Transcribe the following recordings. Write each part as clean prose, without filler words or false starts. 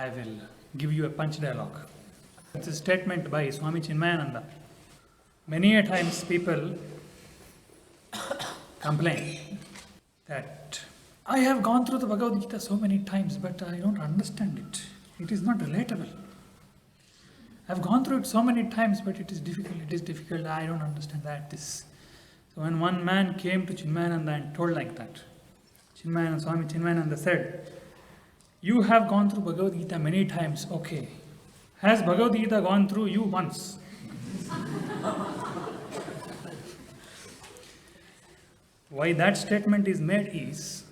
I will give you a punch dialogue. It's a statement by Swami Chinmayananda. Many a times people complain that I have gone through the Bhagavad Gita so many times, but I don't understand it. It is not relatable. I've gone through it so many times, but it is difficult, I don't understand that. This. So when one man came to Chinmayananda and told like that, Swami Chinmayananda said, you have gone through Bhagavad Gita many times, okay. Has Bhagavad Gita gone through you once? Why that statement is made is,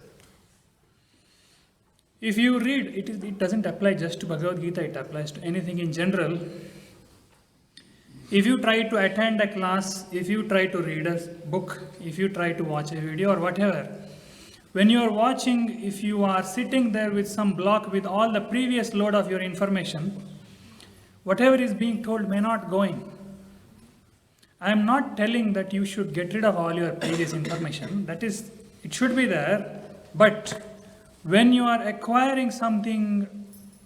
if you read, it doesn't apply just to Bhagavad Gita, it applies to anything in general. If you try to attend a class, if you try to read a book, if you try to watch a video or whatever, when you are watching, if you are sitting there with some block with all the previous load of your information, whatever is being told may not go in. I am not telling that you should get rid of all your previous information. That is, it should be there. But when you are acquiring something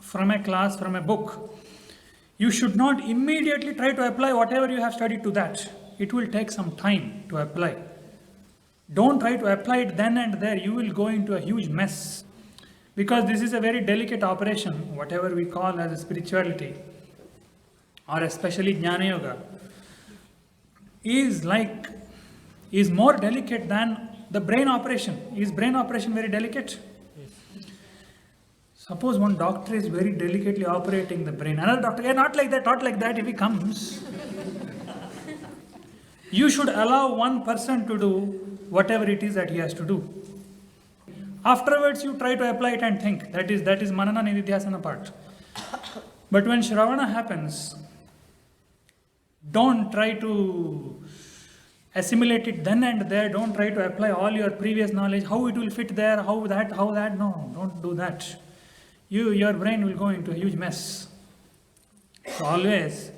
from a class, from a book, you should not immediately try to apply whatever you have studied to that. It will take some time to apply. Don't try to apply it then and there. You will go into a huge mess. Because this is a very delicate operation, whatever we call as a spirituality, or especially Jnana Yoga, is more delicate than the brain operation. Is brain operation very delicate? Yes. Suppose one doctor is very delicately operating the brain. Another doctor, not like that, if he comes. You should allow one person to do whatever it is that he has to do. Afterwards, you try to apply it and think. That is Manana Nididhyasana part. But when Shravana happens, don't try to assimilate it then and there. Don't try to apply all your previous knowledge, how it will fit there, how that. No, don't do that. Your brain will go into a huge mess. So always,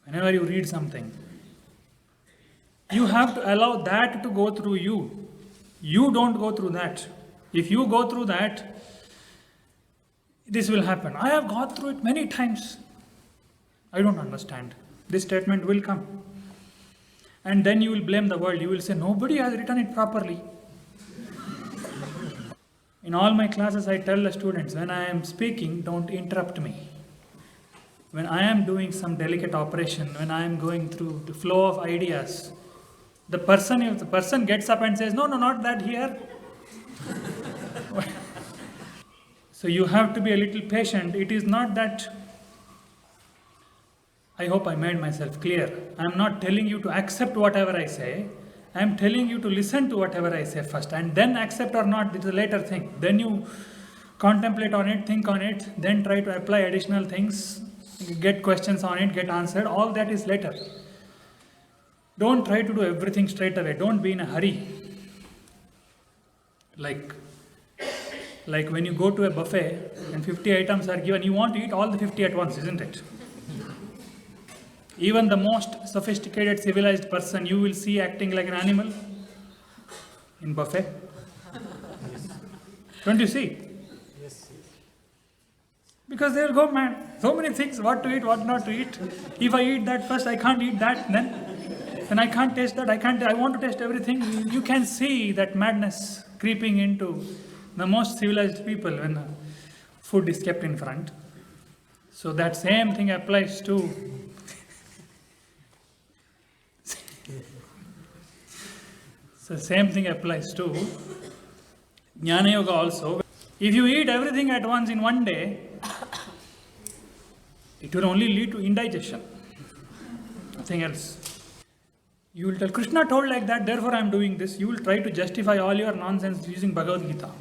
whenever you read something, you have to allow that to go through you. You don't go through that. If you go through that, this will happen. I have gone through it many times. I don't understand. This statement will come. And then you will blame the world. You will say, nobody has written it properly. In all my classes, I tell the students, when I am speaking, don't interrupt me. When I am doing some delicate operation, when I am going through the flow of ideas, if the person gets up and says, no, not that here. So you have to be a little patient. It is not that, I hope I made myself clear. I am not telling you to accept whatever I say. I am telling you to listen to whatever I say first, and then accept or not, it is a later thing. Then you contemplate on it, think on it, then try to apply additional things, get questions on it, get answered. All that is later. Don't try to do everything straight away. Don't be in a hurry. Like when you go to a buffet and 50 items are given, you want to eat all the 50 at once, isn't it? Even the most sophisticated, civilized person you will see acting like an animal in buffet. Yes. Don't you see? Yes. Because they will go mad. So many things, what to eat, what not to eat. If I eat that first, I can't eat that then I can't taste that, I want to taste everything. You can see that madness creeping into the most civilized people when food is kept in front. So that same thing applies to Jnana Yoga also. If you eat everything at once in one day, it will only lead to indigestion. Nothing else. You will tell, Krishna told like that, therefore I am doing this. You will try to justify all your nonsense using Bhagavad Gita.